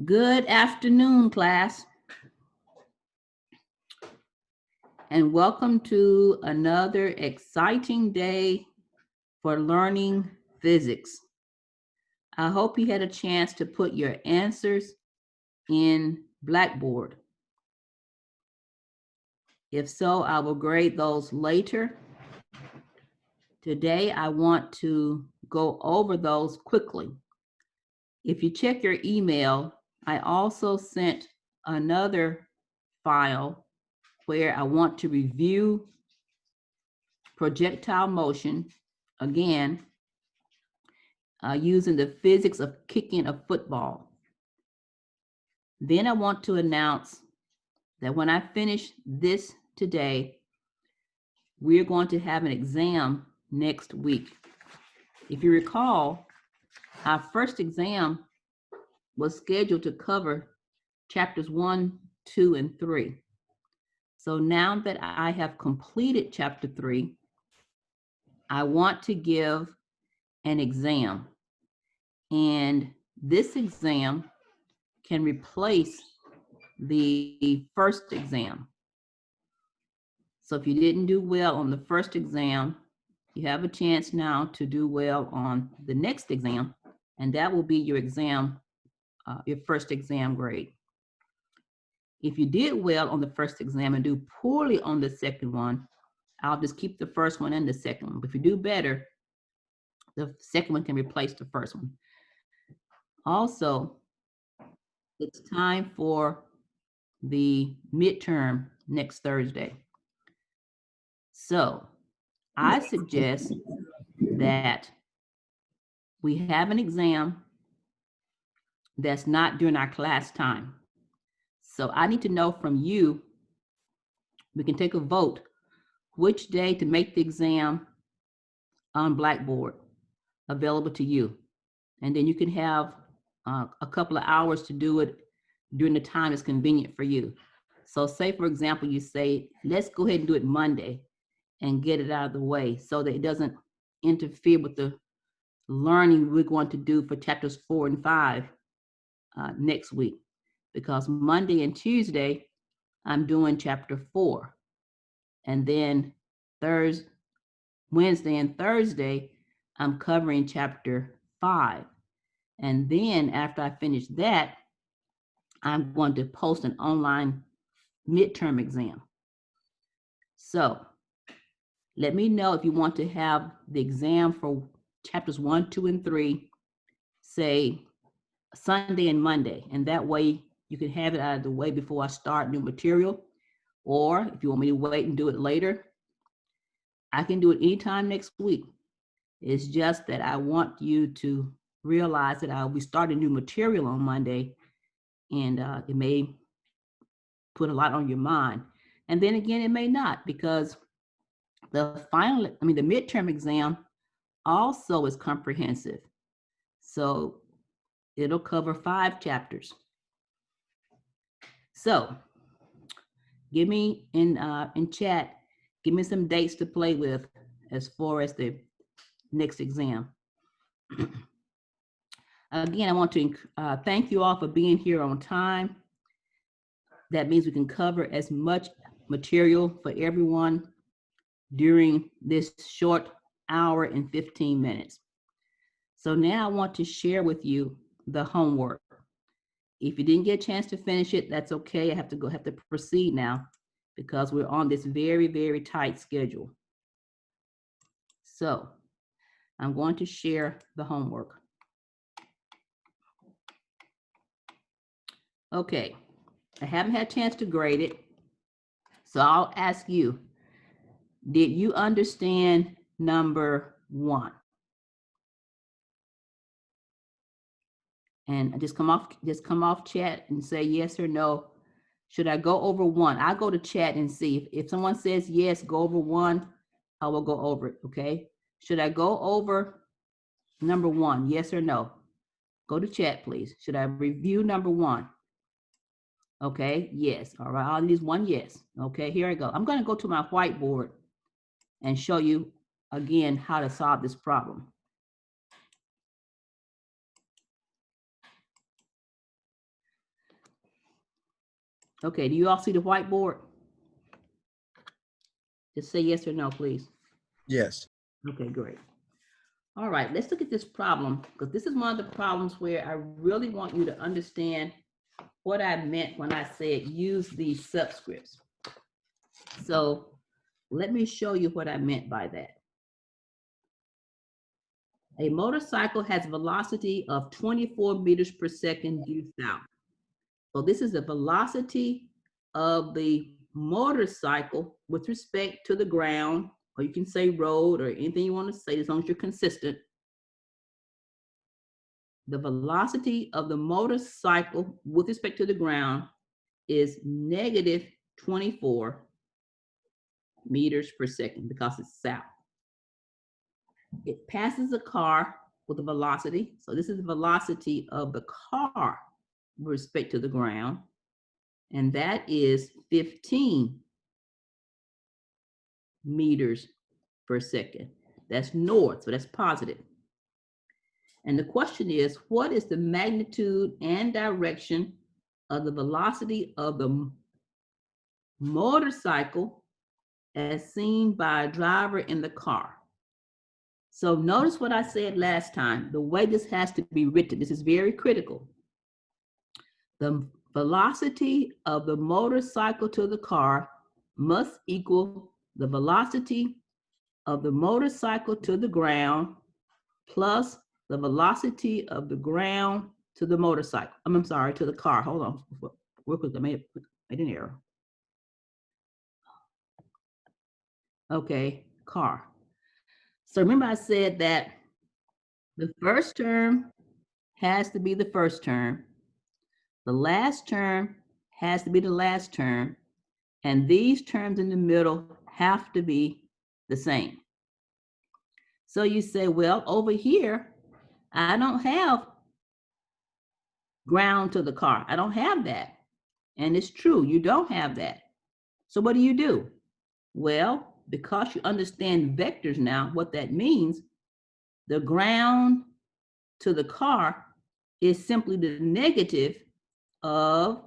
Good afternoon, class, and welcome to another exciting day for learning physics. I hope you had a chance to put your answers in Blackboard. If so, I will grade those later. Today, I want to go over those quickly. If you check your email, I also sent another file where I want to review projectile motion, again, using the physics of kicking a football. Then I want to announce that when I finish this today, we're going to have an exam next week. If you recall, our first exam was scheduled to cover chapters 1, 2, and 3. So now that I have completed chapter 3, I want to give an exam. And this exam can replace the first exam. So if you didn't do well on the first exam, you have a chance now to do well on the next exam, and that will be your exam, your first exam grade. If you did well on the first exam and do poorly on the second one, I'll just keep the first one and the second one. But if you do better, the second one can replace the first one. Also, it's time for the midterm next Thursday. So I suggest that we have an exam that's not during our class time. So I need to know from you, we can take a vote, which day to make the exam on Blackboard available to you. And then you can have a couple of hours to do it during the time that's convenient for you. So say, for example, you say, let's go ahead and do it Monday and get it out of the way so that it doesn't interfere with the learning we're going to do for chapters 4 and 5 next week. Because Monday and Tuesday, I'm doing chapter 4. And then Wednesday and Thursday, I'm covering chapter 5. And then after I finish that, I'm going to post an online midterm exam. So let me know if you want to have the exam for chapters 1, 2, and 3, say Sunday and Monday. And that way you can have it out of the way before I start new material. Or if you want me to wait and do it later, I can do it anytime next week. It's just that I want you to realize that I'll be starting new material on Monday, and it may put a lot on your mind. And then again, it may not, because the midterm exam also is comprehensive. So it'll cover 5 chapters. So give me in chat, give me some dates to play with as far as the next exam. Again, I want to thank you all for being here on time. That means we can cover as much material for everyone during this short hour and 15 minutes. So now I want to share with you the homework. If you didn't get a chance to finish it, that's okay. I have to proceed now because we're on this very, very tight schedule. So I'm going to share the homework. Okay, I haven't had a chance to grade it, so I'll ask you, did you understand number 1? And just come off chat and say yes or no. Should I go over 1? I'll go to chat and see. If someone says yes, go over 1, I will go over it, okay? Should I go over number 1, yes or no? Go to chat, please. Should I review number 1? Okay, yes. All right, I'll use 1 yes. Okay, here I go. I'm going to go to my whiteboard and show you again how to solve this problem. Okay, do you all see the whiteboard? Just say yes or no, please. Yes. Okay, great. All right, let's look at this problem, because this is one of the problems where I really want you to understand what I meant when I said use these subscripts. So let me show you what I meant by that. A motorcycle has a velocity of 24 meters per second due south. So this is the velocity of the motorcycle with respect to the ground, or you can say road or anything you want to say as long as you're consistent. The velocity of the motorcycle with respect to the ground is negative 24 meters per second because it's south. It passes a car with a velocity. So this is the velocity of the car with respect to the ground. And that is 15 meters per second. That's north, so that's positive. And the question is, what is the magnitude and direction of the velocity of the motorcycle as seen by a driver in the car? So notice what I said last time, the way this has to be written. This is very critical. The velocity of the motorcycle to the car must equal the velocity of the motorcycle to the ground plus the velocity of the ground to the motorcycle. I'm sorry, to the car. Hold on. Real quick, I made an error. Okay, car. So remember I said that the first term has to be the first term. The last term has to be the last term. And these terms in the middle have to be the same. So you say, well, over here, I don't have ground to the car. I don't have that. And it's true, you don't have that. So what do? Well, because you understand vectors now, what that means, the ground to the car is simply the negative of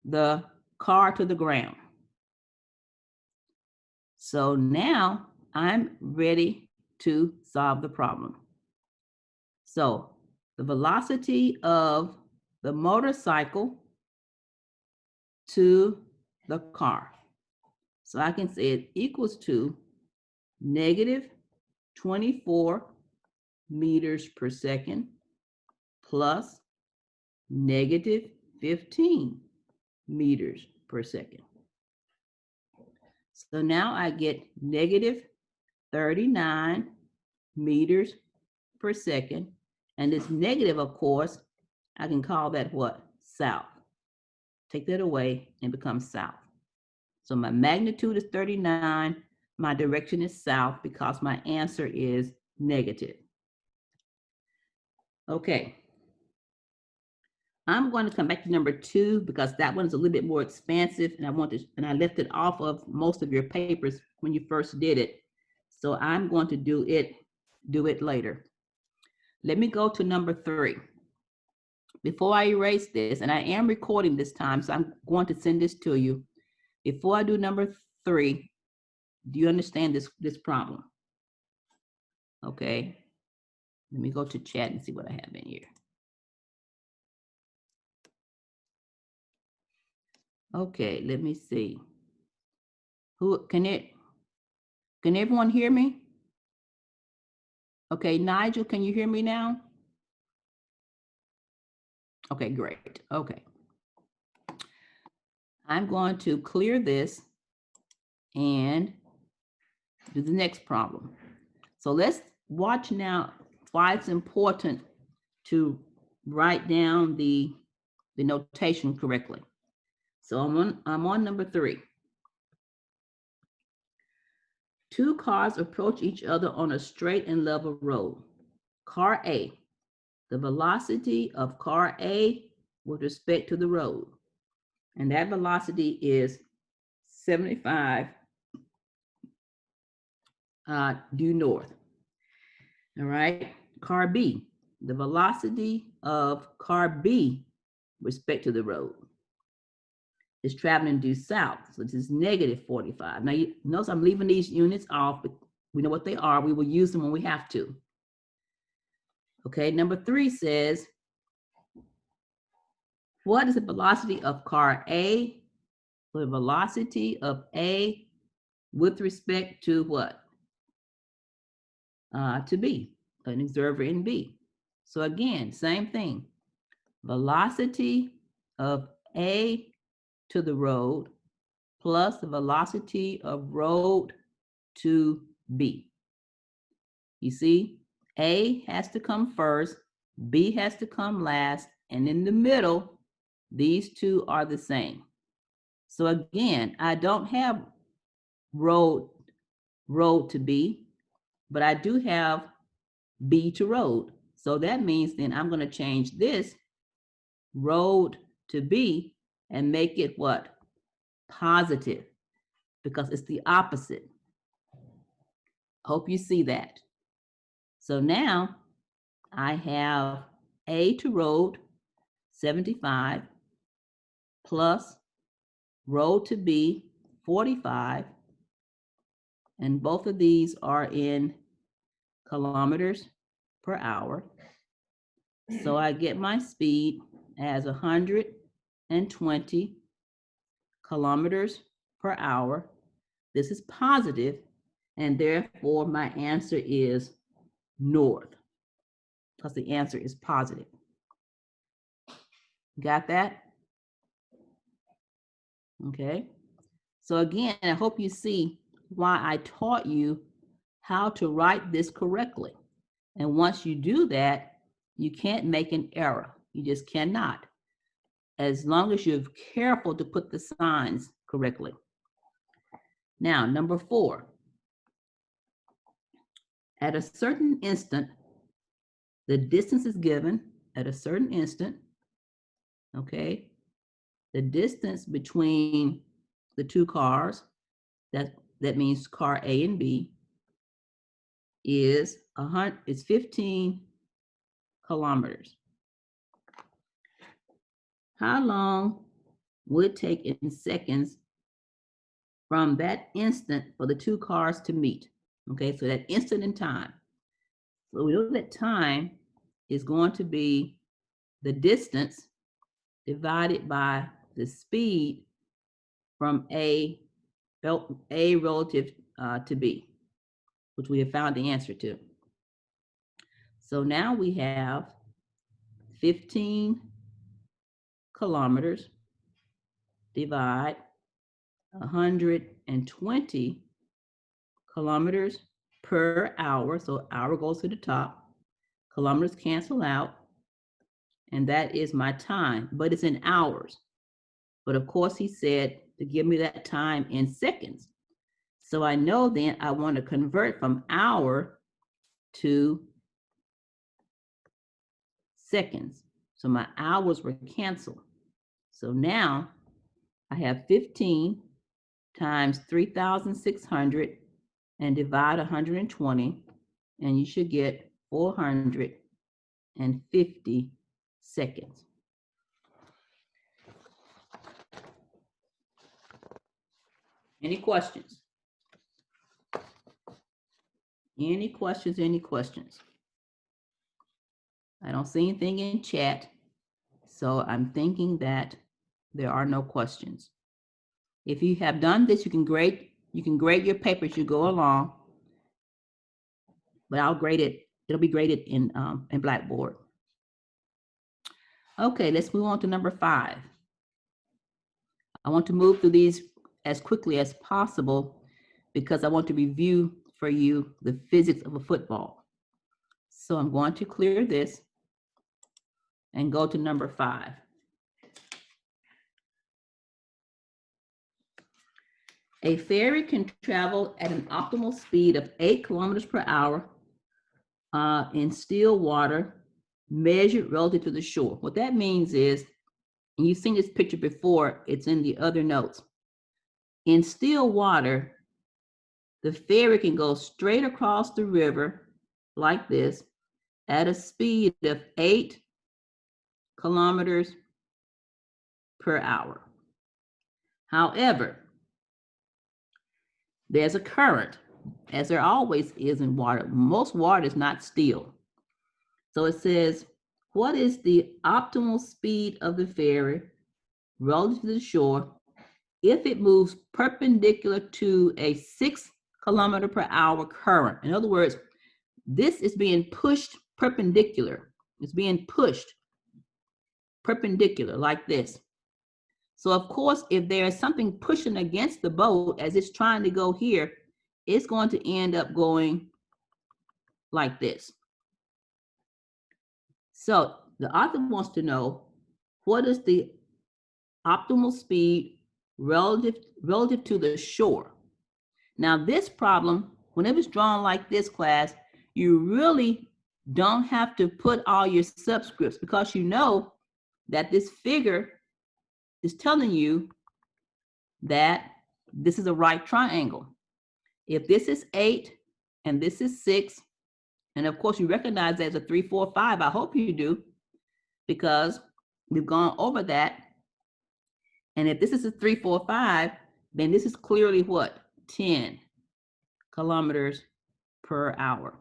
the car to the ground. So now I'm ready to solve the problem. So the velocity of the motorcycle to the car. So I can say it equals to negative 24 meters per second plus negative 15 meters per second. So now I get negative 39 meters per second. And this negative, of course, I can call that what? South. Take that away and become south. So my magnitude is 39. My direction is south because my answer is negative. Okay. I'm going to come back to number 2 because that one is a little bit more expansive, and I left it off of most of your papers when you first did it. So I'm going to do it later. Let me go to number 3. Before I erase this, and I am recording this time, so I'm going to send this to you. Before I do number 3, do you understand this problem? Okay. Let me go to chat and see what I have in here. Okay, let me see. Who can everyone hear me? Okay, Nigel, can you hear me now? Okay, great. Okay. I'm going to clear this and do the next problem. So let's watch now why it's important to write down the notation correctly. So I'm on number 3. 2 cars approach each other on a straight and level road. Car A, the velocity of car A with respect to the road. And that velocity is 75 due north. All right, car B, the velocity of car B with respect to the road is traveling due south. So this is negative 45. Now you notice I'm leaving these units off, but we know what they are. We will use them when we have to. Okay, number 3 says, what is the velocity of car A? The velocity of A with respect to what? To B, an observer in B. So again, same thing. Velocity of A to the road plus the velocity of road to B. You see, A has to come first, B has to come last, and in the middle, these two are the same. So again, I don't have road to B, but I do have B to road. So that means then I'm going to change this road to B and make it what? Positive, because it's the opposite. Hope you see that. So now I have A to road, 75, plus road to B, 45, and both of these are in kilometers per hour. So I get my speed as 120 kilometers per hour. This is positive, and therefore my answer is north, because the answer is positive. Got that? Okay. So again, I hope you see why I taught you how to write this correctly. And once you do that, you can't make an error. You just cannot, as long as you're careful to put the signs correctly. Now, number 4. At a certain instant, the distance is given at a certain instant, okay? The distance between the two cars, that means car A and B, is 15 kilometers. How long would it take in seconds from that instant for the two cars to meet? Okay, so that instant in time. So we know that time is going to be the distance divided by the speed from A relative to B, which we have found the answer to. So now we have 15 kilometers divide 120 kilometers per hour. So hour goes to the top. Kilometers cancel out. And that is my time, but it's in hours. But of course, he said to give me that time in seconds. So I know then I want to convert from hour to seconds. So my hours were canceled. So now I have 15 times 3,600 and divide 120, and you should get 450 seconds. Any questions? Any questions? Any questions? I don't see anything in chat, so I'm thinking that there are no questions. If you have done this, you can grade your paper as you go along, but I'll grade it. It'll be graded in Blackboard. Okay, let's move on to number 5. I want to move through these as quickly as possible because I want to review for you the physics of a football. So I'm going to clear this and go to number 5. A ferry can travel at an optimal speed of 8 kilometers per hour in still water measured relative to the shore. What that means is, and you've seen this picture before, it's in the other notes. In still water, the ferry can go straight across the river like this, at a speed of 8 kilometers per hour. However, there's a current, as there always is in water. Most water is not still. So it says, what is the optimal speed of the ferry relative to the shore if it moves perpendicular to a 6 kilometer per hour current? In other words, this is being pushed perpendicular. It's being pushed perpendicular like this. So of course, if there is something pushing against the boat as it's trying to go here, it's going to end up going like this. So the author wants to know, what is the optimal speed relative to the shore? Now this problem, whenever it's drawn like this, class, you really don't have to put all your subscripts, because you know that this figure is telling you that this is a right triangle. If this is 8 and this is 6, and of course you recognize there's a 3, 4, 5, I hope you do, because we've gone over that. And if this is a 3, 4, 5, then this is clearly what? 10 kilometers per hour.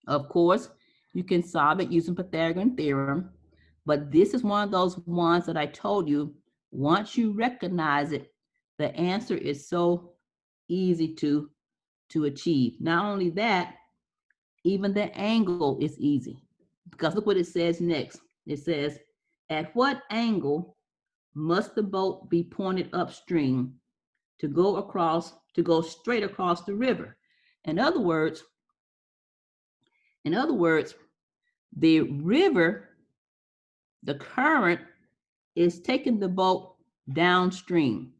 Of course, you can solve it using Pythagorean theorem, but this is one of those ones that I told you, once you recognize it, the answer is so easy to achieve. Not only that, even the angle is easy, because look what it says next. It says, at what angle must the boat be pointed upstream to go straight across the river? In other words, the river, the current is taking the boat downstream.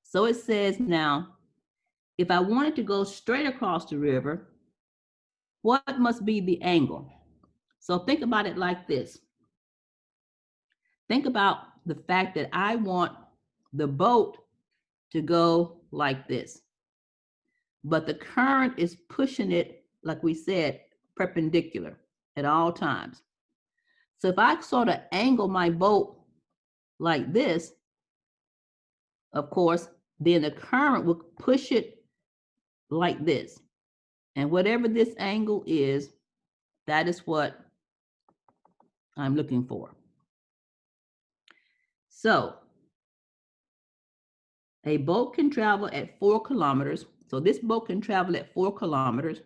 So it says now, if I wanted to go straight across the river, what must be the angle? So think about it like this. Think about the fact that I want the boat to go like this, but the current is pushing it, like we said, perpendicular at all times. So if I sort of angle my boat like this, of course, then the current will push it like this. And whatever this angle is, that is what I'm looking for. So a boat can travel at 4 kilometers. So this boat can travel at 4 kilometers.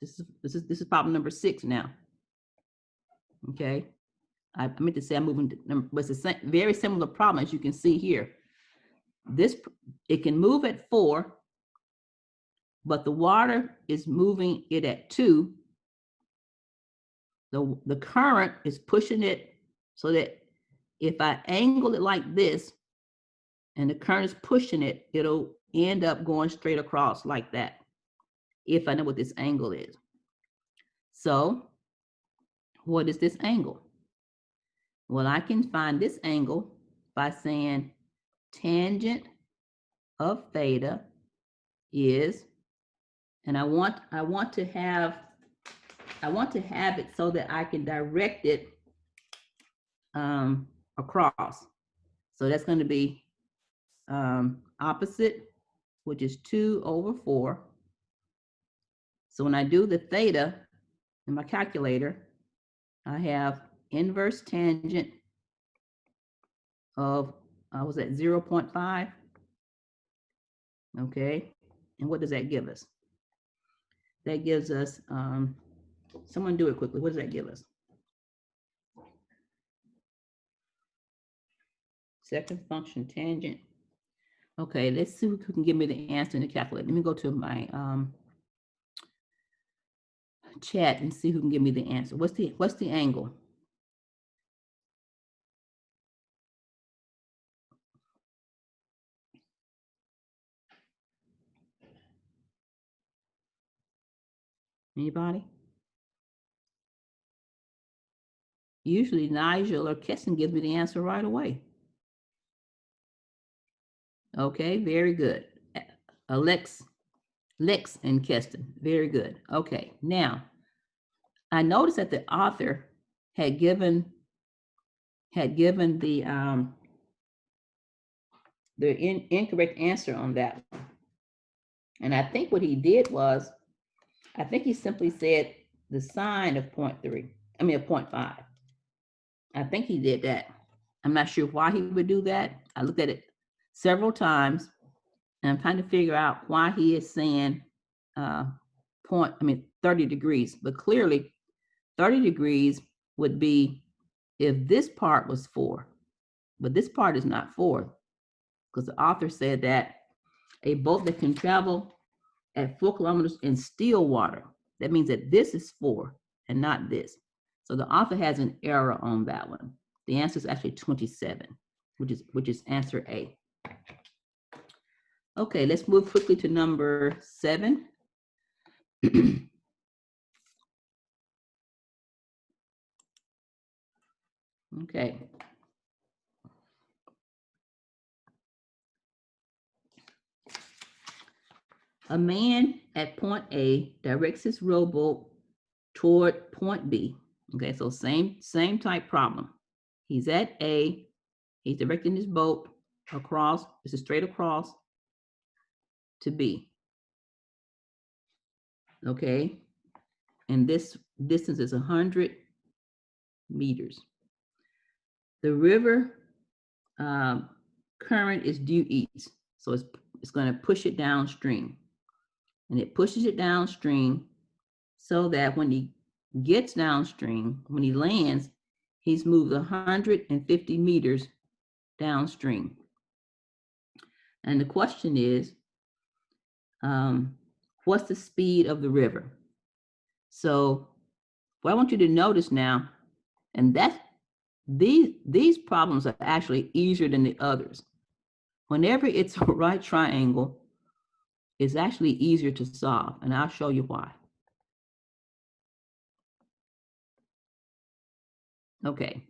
This is problem number 6 now. Okay. I meant to say I'm moving to number, but it's a very similar problem as you can see here. It can move at 4, but the water is moving it at 2. The current is pushing it so that if I angle it like this and the current is pushing it, it'll end up going straight across like that, if I know what this angle is. So what is this angle? Well, I can find this angle by saying tangent of theta is, and I want to have it so that I can direct it across. So that's going to be opposite, which is 2/4. So when I do the theta in my calculator, I have inverse tangent of, was that 0.5? Okay, and what does that give us? That gives us, someone do it quickly. What does that give us? Second function tangent. Okay, let's see who can give me the answer in the calculator. Let me go to my chat and see who can give me the answer. What's the angle? Anybody? Usually Nigel or Keston gives me the answer right away. Okay, very good. Lex and Keston, very good. Okay, now I noticed that the author had given the incorrect answer on that one. And I think what he did was, I think he simply said the sign of 0.3, I mean of 0.5. I think he did that. I'm not sure why he would do that. I looked at it several times and I'm trying to figure out why he is saying 30 degrees, but clearly 30 degrees would be if this part was 4, but this part is not 4, because the author said that a boat that can travel at 4 kilometers in still water, that means that this is 4 and not this. So the author has an error on that one. The answer is actually 27, which is answer A. Okay, let's move quickly to number 7. Okay. A man at point A directs his rowboat toward point B. Okay, so same type problem. He's at A, he's directing his boat across, this is straight across to B. Okay, and this distance is 100 meters. The river current is due east, so it's going to push it downstream, and it pushes it downstream so that when he gets downstream, when he lands, he's moved 150 meters downstream. And the question is, what's the speed of the river? So what I want you to notice now, and that's these problems are actually easier than the others. Whenever it's a right triangle, it's actually easier to solve, and I'll show you why. Okay.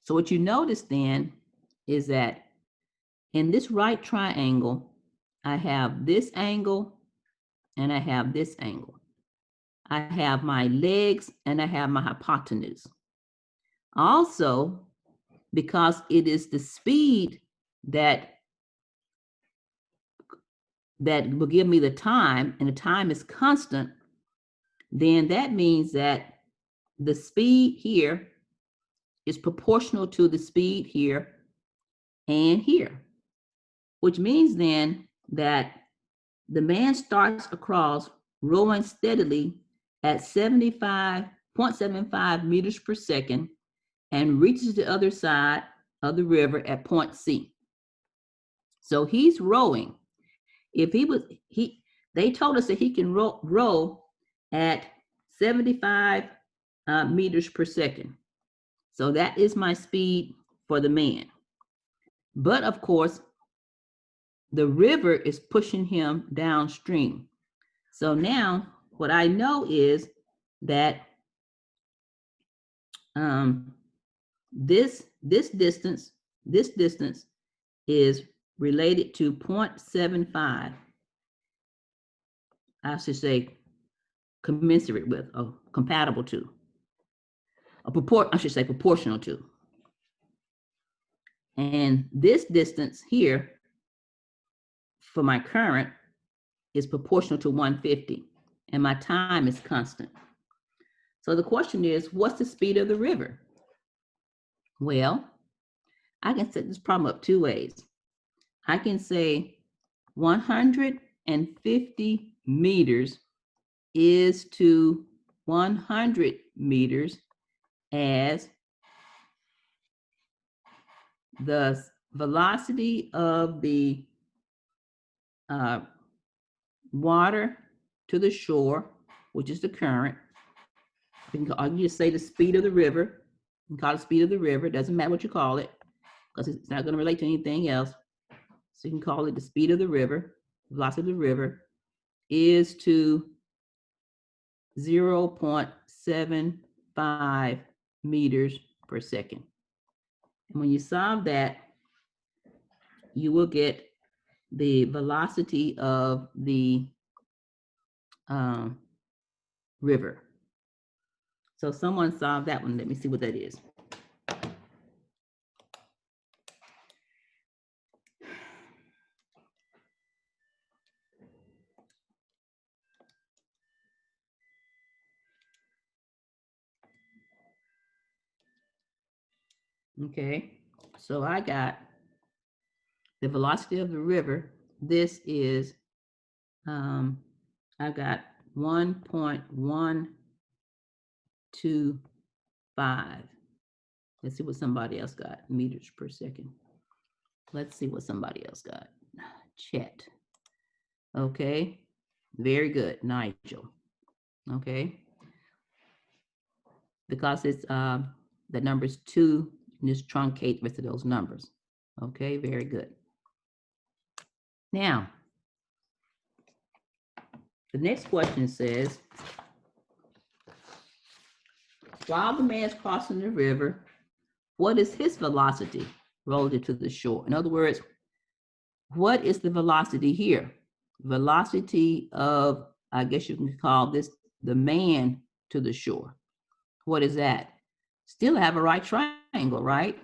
So what you notice then is that in this right triangle, I have this angle and I have this angle. I have my legs and I have my hypotenuse. Also, because it is the speed that will give me the time, and the time is constant, then that means that the speed here is proportional to the speed here and here, which means then that the man starts across rowing steadily at 75.75 meters per second and reaches the other side of the river at point C. So he's rowing. If they told us that he can row at 75 meters per second. So that is my speed for the man. But of course, the river is pushing him downstream. So now what I know is that this distance is related to 0.75. I should say commensurate with, or compatible to, I should say proportional to. And this distance here for my current is proportional to 150, and my time is constant. So the question is, what's the speed of the river? Well, I can set this problem up 2 ways. I can say 150 meters is to 100 meters as the velocity of the water to the shore, which is the current. You can just say the speed of the river. You can call it the speed of the river. It doesn't matter what you call it, because it's not going to relate to anything else. So you can call it the speed of the river, velocity of the river, is to 0.75 meters per second. And when you solve that, you will get the velocity of the river. So someone solved that one. Let me see what that is. Okay, so I got the velocity of the river. This is, I got 1.125. Let's see what somebody else got, meters per second. Let's see what somebody else got. Chet. Okay, very good, Nigel. Okay, because it's the number's 2, and just truncate the rest of those numbers. Okay, very good. Now, the next question says, while the man is crossing the river, what is his velocity relative to the shore? In other words, what is the velocity here? Velocity of, I guess you can call this the man to the shore. What is that? Still have a right triangle, right?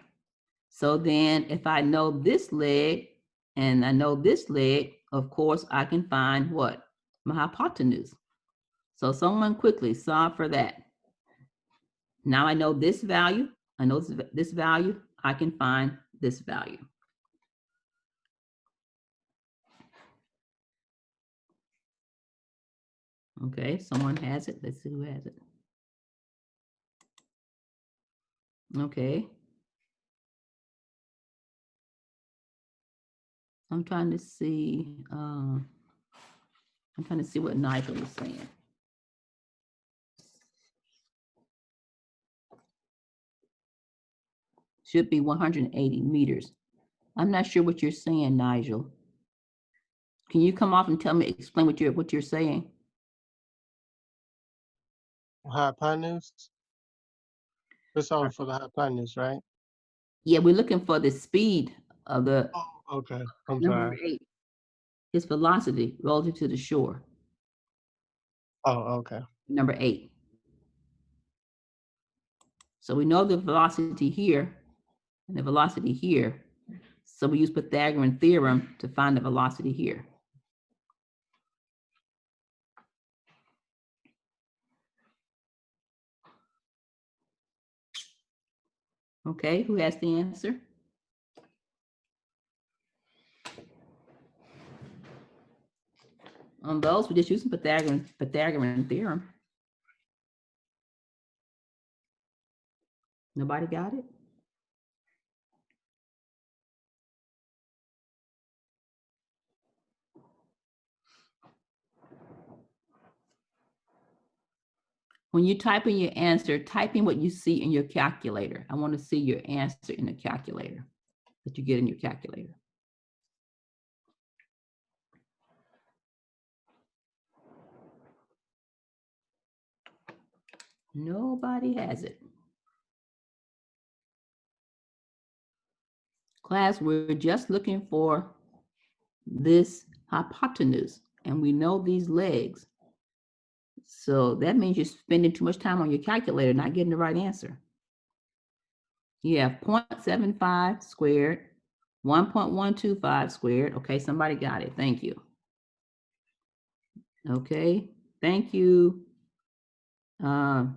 So then if I know this leg and I know this leg, of course, I can find what? My hypotenuse. So someone quickly solve for that. Now I know this value. I know this value. I can find this value. Okay, someone has it. Let's see who has it. Okay. I'm trying to see. I'm trying to see what Nigel is saying. Should be 180 meters. I'm not sure what you're saying, Nigel. Can you come off and tell me, explain what you're saying? Hypotenuse. It's all for the hypotenuse, right? Yeah, we're looking for the speed of the Oh, okay. I'm number sorry. 8, his velocity relative to the shore. Oh, okay. Number 8. So we know the velocity here and the velocity here. So we use Pythagorean theorem to find the velocity here. Okay, who has the answer? On those, we're just using Pythagorean theorem. Nobody got it? When you type in your answer, type in what you see in your calculator. I want to see your answer in the calculator that you get in your calculator. Nobody has it. Class, we're just looking for this hypotenuse, and we know these legs. So that means you're spending too much time on your calculator, not getting the right answer. You have 0.75 squared, 1.125 squared. Okay, somebody got it. Thank you. Okay, thank you. Your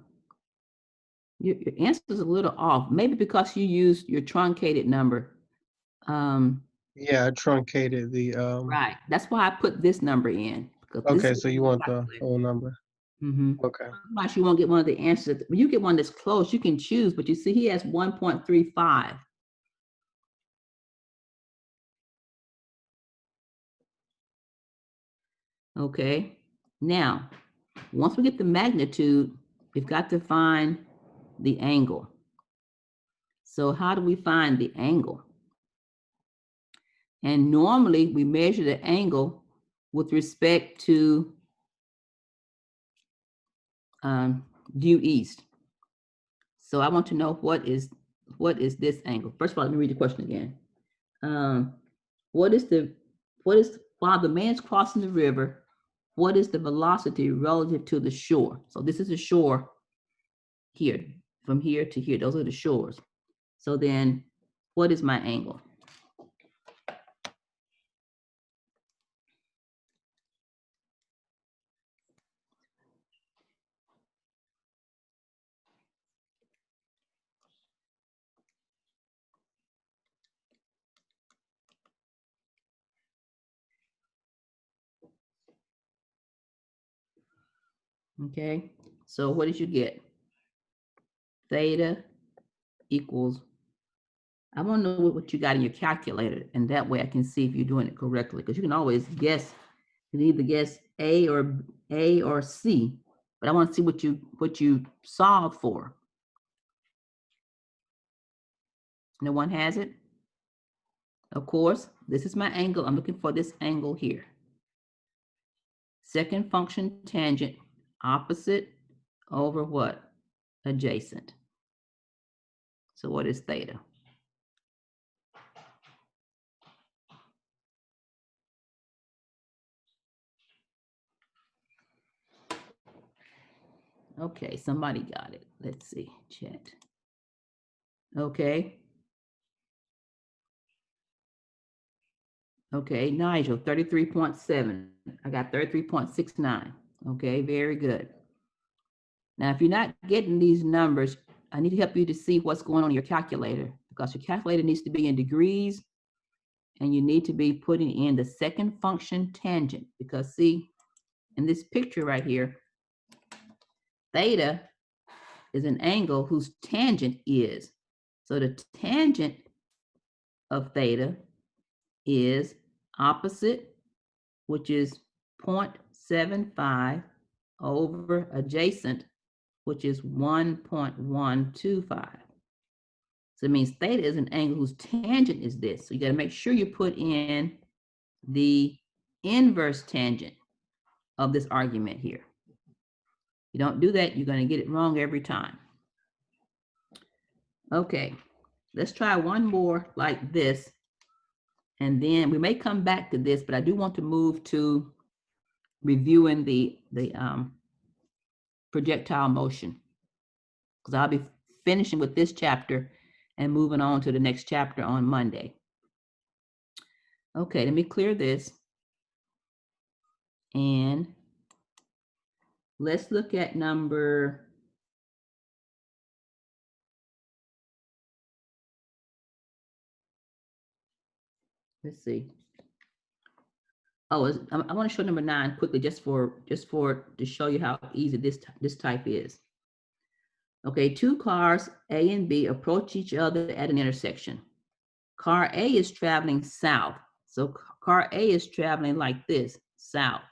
answer is a little off, maybe because you used your truncated number. Yeah, I truncated the Right. That's why I put this number in, because this Okay, is so you want the whole number. Okay. Otherwise, you won't get one of the answers. When you get one that's close, you can choose, but you see he has 1.35. Okay. Now, once we get the magnitude, we've got to find the angle. So how do we find the angle? And normally we measure the angle with respect to due east. So I want to know what is this angle? First of all, let me read the question again. What is while the man's crossing the river, what is the velocity relative to the shore? So this is the shore. here, from here to here. Those are the shores. So then what is my angle? Okay, so what did you get? Theta equals, I want to know what you got in your calculator, and that way I can see if you're doing it correctly, because you can always guess. You can either guess A or C, but I want to see what you solved for. No one has it? Of course, this is my angle. I'm looking for this angle here. Second function tangent, opposite over what? Adjacent. So what is theta? Okay, somebody got it. Let's see, chat. Okay. Okay, Nigel, 33.7. I got 33.69. Okay, very good. Now, if you're not getting these numbers, I need to help you to see what's going on in your calculator, because your calculator needs to be in degrees, and you need to be putting in the second function tangent, because see, in this picture right here, theta is an angle whose tangent is. So the tangent of theta is opposite, which is 0.75 over adjacent, which is 1.125. So it means theta is an angle whose tangent is this. So you got to make sure you put in the inverse tangent of this argument here. If you don't do that, you're going to get it wrong every time. Okay, let's try one more like this. And then we may come back to this, but I do want to move to reviewing the projectile motion, because I'll be finishing with this chapter and moving on to the next chapter on Monday. Okay, let me clear this. And let's look at number, let's see. Oh, I want to show number 9 quickly, just to show you how easy this type is. Okay, two cars, A and B, approach each other at an intersection. Car A is traveling south. So car A is traveling like this, south,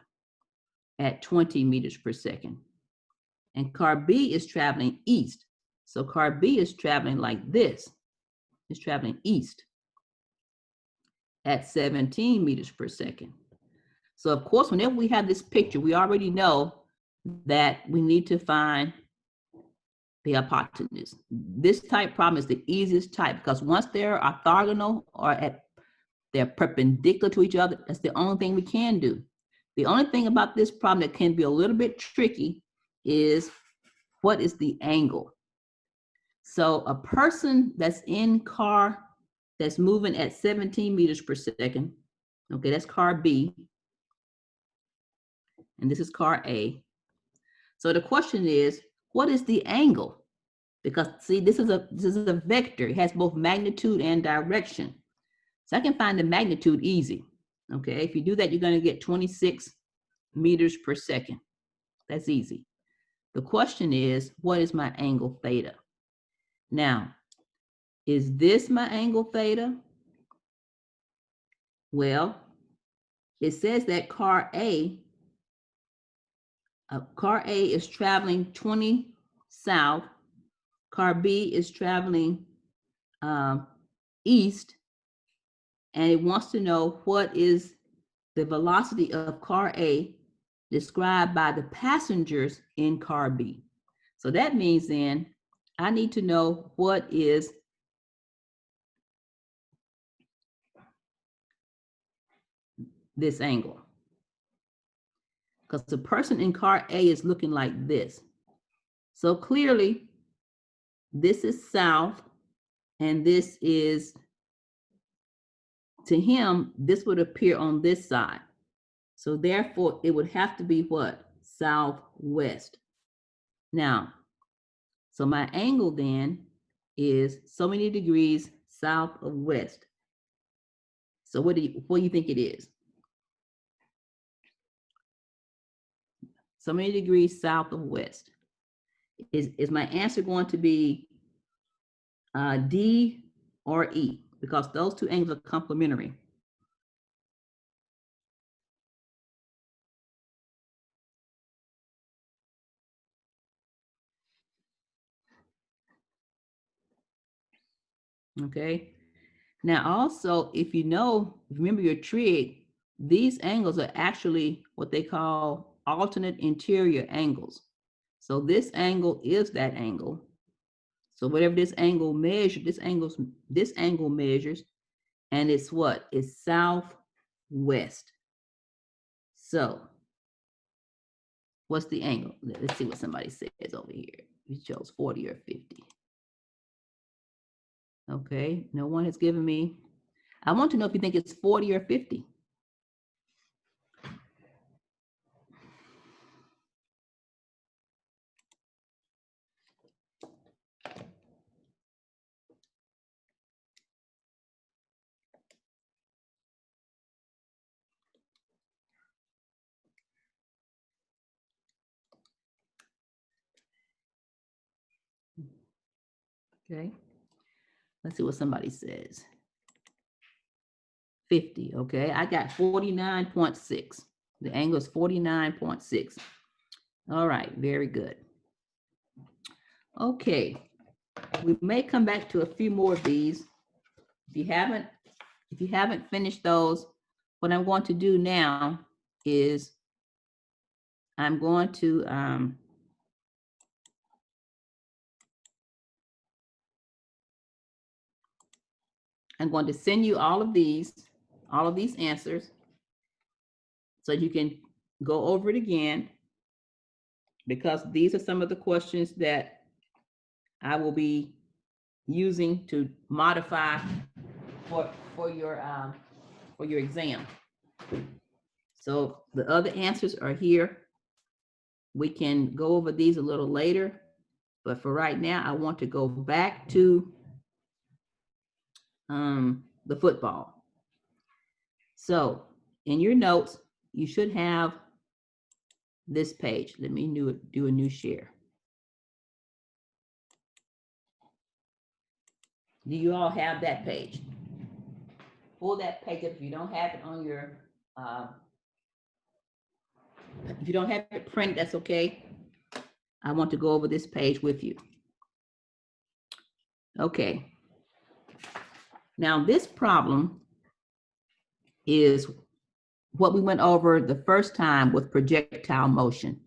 at 20 meters per second. And car B is traveling east. So car B is traveling like this. It's traveling east at 17 meters per second. So of course, whenever we have this picture, we already know that we need to find the hypotenuse. This type problem is the easiest type, because once they're orthogonal or they're perpendicular to each other, that's the only thing we can do. The only thing about this problem that can be a little bit tricky is, what is the angle? So a person that's in car that's moving at 17 meters per second, okay, that's car B, and this is car A. So the question is, what is the angle? Because see, this is a vector. It has both magnitude and direction. So I can find the magnitude easy. Okay, if you do that, you're going to get 26 meters per second. That's easy. The question is, what is my angle theta? Now, is this my angle theta? Well, it says that car A is traveling 20 south, car B is traveling east, and it wants to know what is the velocity of car A described by the passengers in car B. So that means then I need to know what is this angle, because the person in car A is looking like this. So clearly this is south, and this is, to him, this would appear on this side. So therefore, it would have to be what? Southwest. Now, so my angle then is so many degrees south of west. So what do you think it is? So many degrees south of west. Is my answer going to be D or E? Because those two angles are complementary. Okay. Now also, if you know, remember your trig, these angles are actually what they call alternate interior angles. So this angle is that angle. So whatever this angle measures, this angle measures, and it's what? It's southwest. So what's the angle? Let's see what somebody says over here. You chose 40 or 50. Okay, no one has given me. I want to know if you think it's 40 or 50. Okay, let's see what somebody says. 50, okay, I got 49.6. The angle is 49.6. All right, very good. Okay, we may come back to a few more of these. If you haven't finished those, what I'm going to do now is I'm going to send you all of these answers so you can go over it again, because these are some of the questions that I will be using to modify for your exam. So the other answers are here. We can go over these a little later, but for right now, I want to go back to the football. So in your notes, you should have this page. Let me do a new share. Do you all have that page? Pull that page up if you don't have it on your, if you don't have it printed, that's okay. I want to go over this page with you. Okay. Now this problem is what we went over the first time with projectile motion.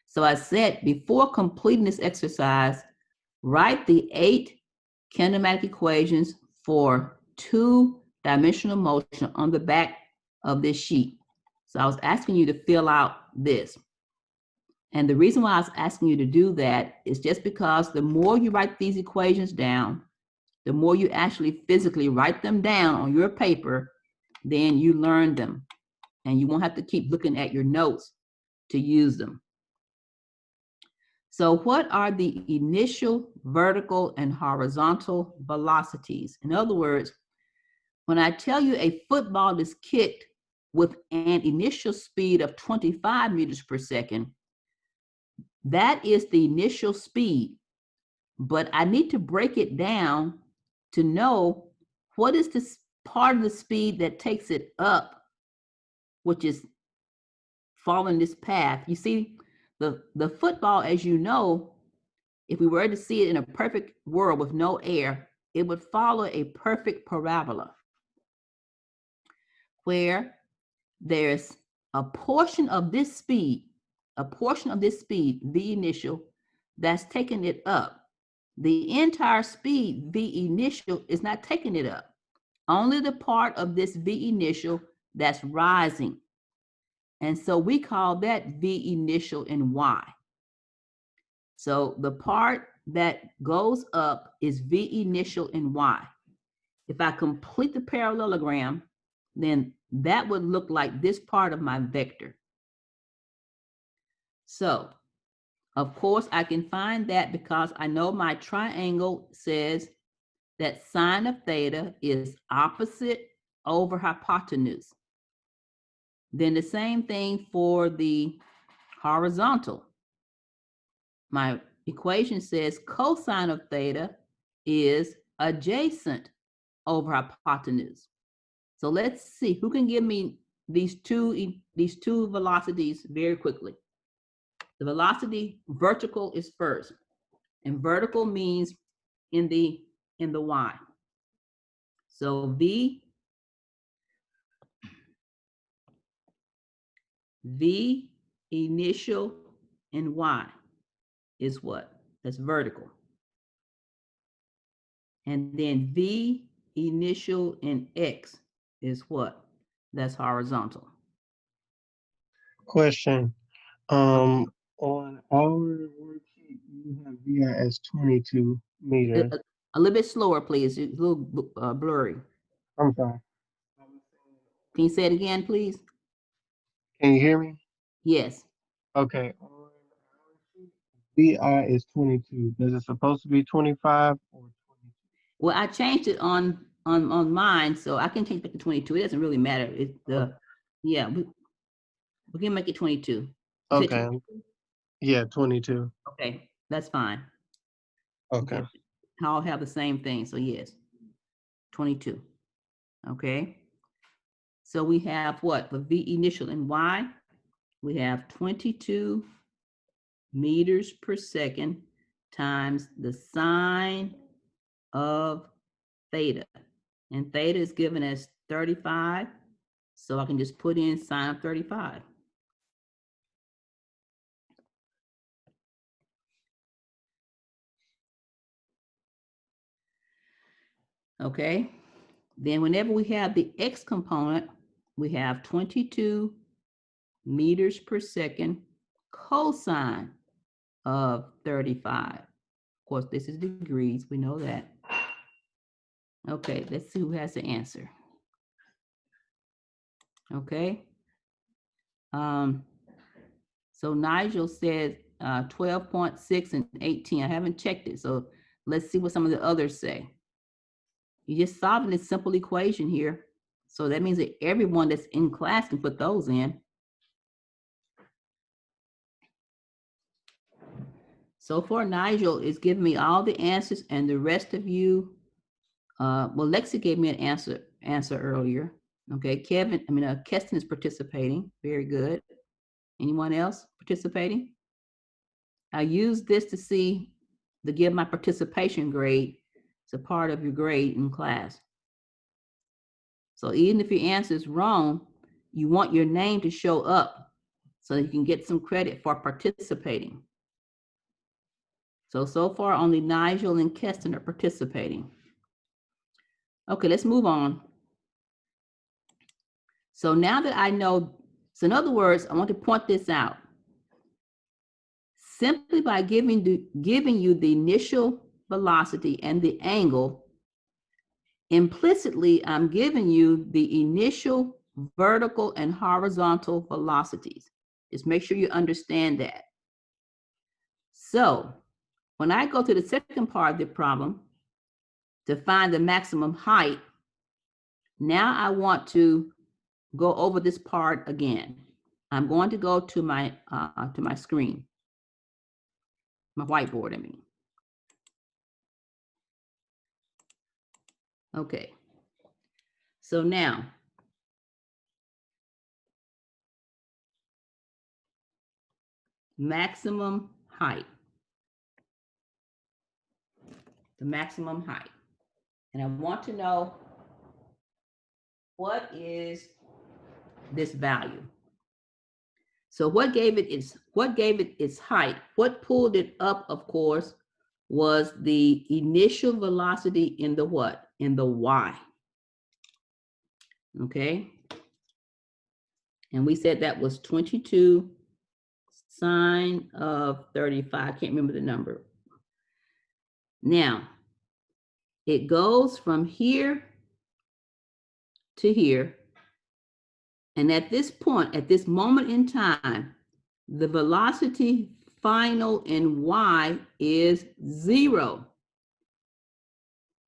So I said before completing this exercise, write the 8 kinematic equations for 2-dimensional motion on the back of this sheet. So I was asking you to fill out this. And the reason why I was asking you to do that is just because the more you write these equations down, the more you actually physically write them down on your paper, then you learn them. And you won't have to keep looking at your notes to use them. So what are the initial vertical and horizontal velocities? In other words, when I tell you a football is kicked with an initial speed of 25 meters per second, that is the initial speed. But I need to break it down to know what is this part of the speed that takes it up, which is following this path. You see, the football, as you know, if we were to see it in a perfect world with no air, it would follow a perfect parabola where there's a portion of this speed, V initial, that's taking it up. The entire speed, V initial, is not taking it up. Only the part of this V initial that's rising. And so we call that V initial in Y. So the part that goes up is V initial and Y. If I complete the parallelogram, then that would look like this part of my vector. So, of course, I can find that because I know my triangle says that sine of theta is opposite over hypotenuse. Then the same thing for the horizontal. My equation says cosine of theta is adjacent over hypotenuse. So let's see who can give me these two velocities very quickly. The velocity vertical is first, and vertical means in the y. So v initial and y is what? That's vertical. And then v initial and x is what? That's horizontal. Question. On our worksheet, you have VI as 22 meters. A little bit slower, please. It's a little blurry. I'm sorry. Can you say it again, please? Can you hear me? Yes. Okay. On our sheet, VI is 22. Is it supposed to be 25 or 22? Well, I changed it on mine, so I can change it to 22. It doesn't really matter. It's the yeah, we can make it 22. Okay. Yeah, 22. Okay, that's fine. Okay. I'll have the same thing. So yes, 22. Okay. So we have what? For V initial and Y, we have 22 meters per second times the sine of theta. And theta is given as 35. So I can just put in sine of 35. Okay. Then whenever we have the x component, we have 22 meters per second cosine of 35. Of course, this is degrees. We know that. Okay, let's see who has the answer. Okay. So Nigel said 12.6 and 18. I haven't checked it. So let's see what some of the others say. You're just solving this simple equation here. So that means that everyone that's in class can put those in. So far, Nigel is giving me all the answers, and the rest of you, well, Lexi gave me an answer earlier. Okay, Keston is participating. Very good. Anyone else participating? I use this to give my participation grade. It's a part of your grade in class. So even if your answer is wrong, you want your name to show up so you can get some credit for participating. So far only Nigel and Keston are participating. Okay, let's move on. So now that I know, so in other words, I want to point this out. Simply by giving you the initial velocity and the angle, implicitly, I'm giving you the initial vertical and horizontal velocities. Just make sure you understand that. So when I go to the second part of the problem to find the maximum height, now I want to go over this part again. I'm going to go to my screen, my whiteboard, I mean. Okay. So now, maximum height. The maximum height. And I want to know what is this value. So what gave it its height? What pulled it up, of course, was the initial velocity in the what? In the y. Okay. And we said that was 22 sine of 35. I can't remember the number. Now, it goes from here to here. And at this point, at this moment in time, the velocity final in y is 0.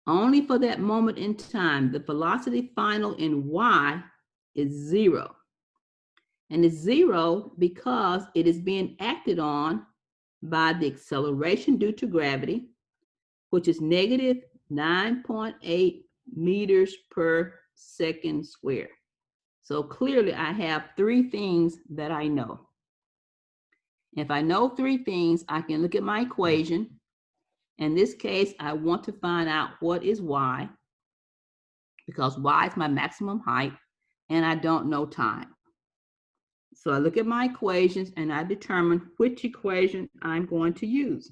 Only for that moment in time, the velocity final in y is 0. And it's 0 because it is being acted on by the acceleration due to gravity, which is negative 9.8 meters per second squared. So clearly I have 3 things that I know. If I know 3 things, I can look at my equation. In this case, I want to find out what is y, because y is my maximum height, and I don't know time. So I look at my equations and I determine which equation I'm going to use.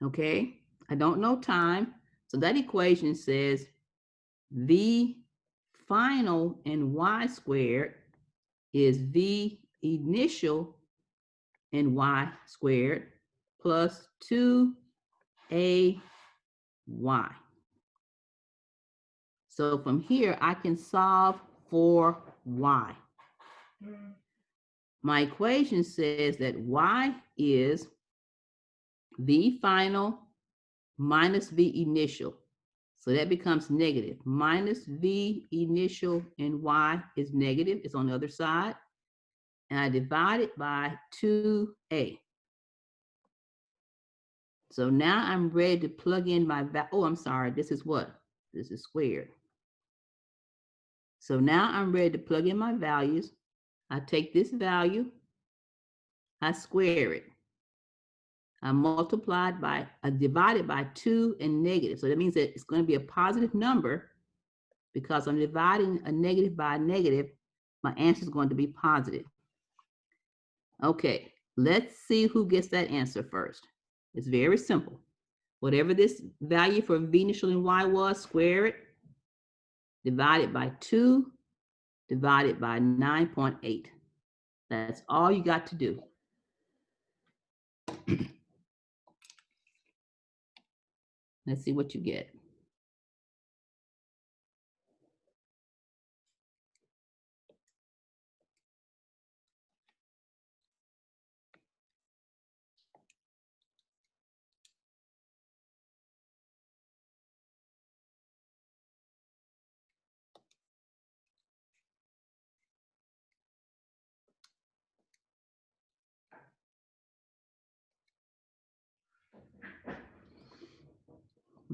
Okay, I don't know time, so that equation says v final in y squared is v initial in y squared plus 2ay. So from here, I can solve for y. My equation says that y is v final minus v initial. So that becomes negative. Minus v initial in y is negative. It's on the other side. And I divide it by 2a. So now I'm ready to plug in my, oh, I'm sorry, this is what? This is squared. So now I'm ready to plug in my values. I take this value, I square it. I multiplied by, I divided by 2 and negative. So that means that it's going to be a positive number, because I'm dividing a negative by a negative. My answer is going to be positive. Okay, let's see who gets that answer first. It's very simple. Whatever this value for v initial and y was, square it, divide it by 2, divided by 9.8. That's all you got to do. Let's see what you get.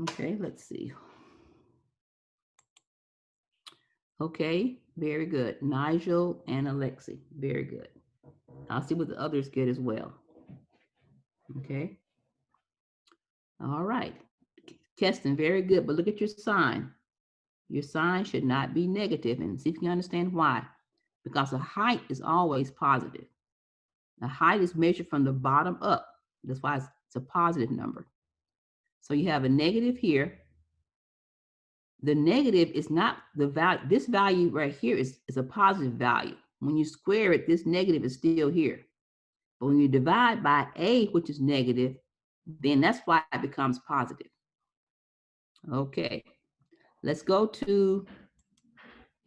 Okay, let's see. Okay, very good. Nigel and Alexi, very good. I'll see what the others get as well. Okay. All right. Keston, very good, but look at your sign. Your sign should not be negative, and see if you can understand why. Because the height is always positive. The height is measured from the bottom up. That's why it's a positive number. So you have a negative here. The negative is not the value. This value right here is a positive value. When you square it, this negative is still here. But when you divide by a, which is negative, then that's why it becomes positive. Okay, let's go to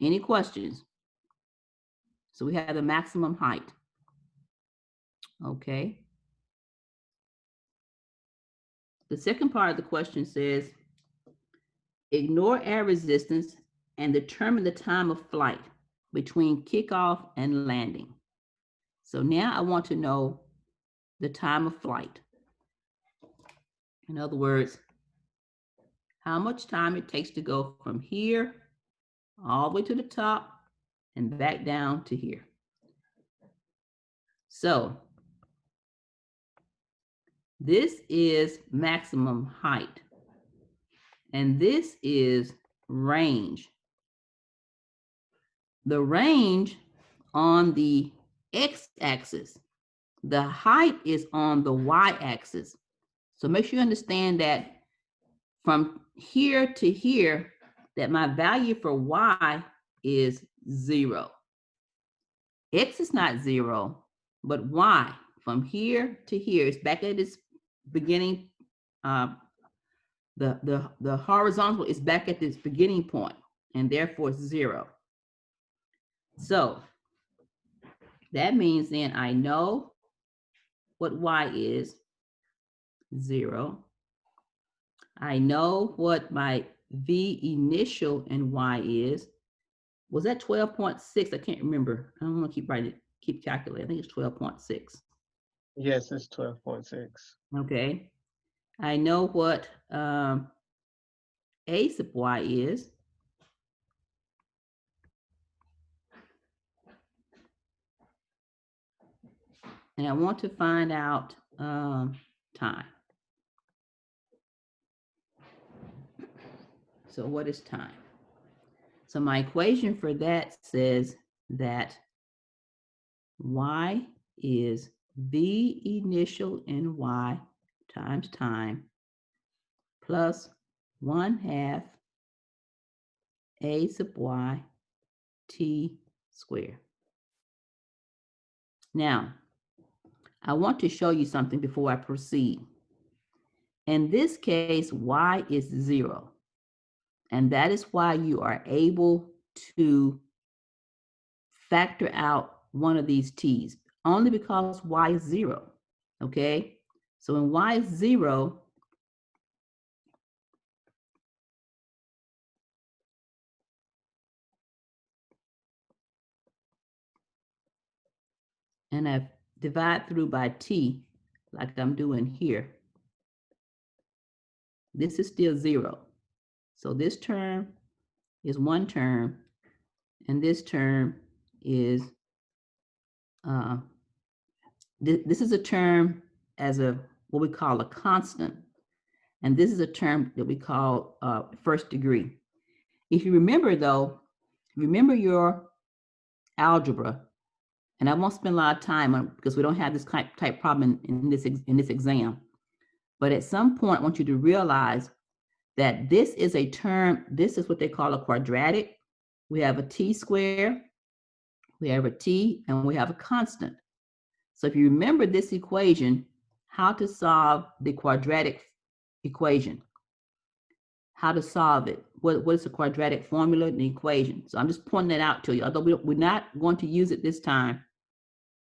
any questions. So we have the maximum height. Okay. The second part of the question says, ignore air resistance and determine the time of flight between kickoff and landing. So now I want to know the time of flight. In other words, how much time it takes to go from here all the way to the top and back down to here. So this is maximum height, and this is range. The range on the x-axis, the height is on the y-axis. So make sure you understand that from here to here, that my value for y is 0. X is not 0, but y from here to here is back at its beginning the horizontal is back at this beginning point, and therefore it's 0. So that means then I know what y is, 0. I know what my v initial and y is. Was that 12.6? I can't remember. I don't want to keep calculating. I think it's 12.6. Yes, it's 12.6. Okay. I know what a sub y is. And I want to find out time. So what is time? So my equation for that says that y is v initial in y times time plus 1/2 a sub y t squared. Now, I want to show you something before I proceed. In this case, y is 0. And that is why you are able to factor out one of these t's, only because y is 0, okay? So when y is 0, and I divide through by t, like I'm doing here, this is still 0. So this term is one term, and this term is, this is a term as a, what we call a constant, and this is a term that we call first degree. If you remember though, remember your algebra, and I won't spend a lot of time on because we don't have this type problem in this exam. But at some point, I want you to realize that this is a term, this is what they call a quadratic. We have a t squared, we have a t, and we have a constant. So if you remember this equation, how to solve the quadratic equation, how to solve it, what is the quadratic formula and the equation. So I'm just pointing that out to you, although we're not going to use it this time,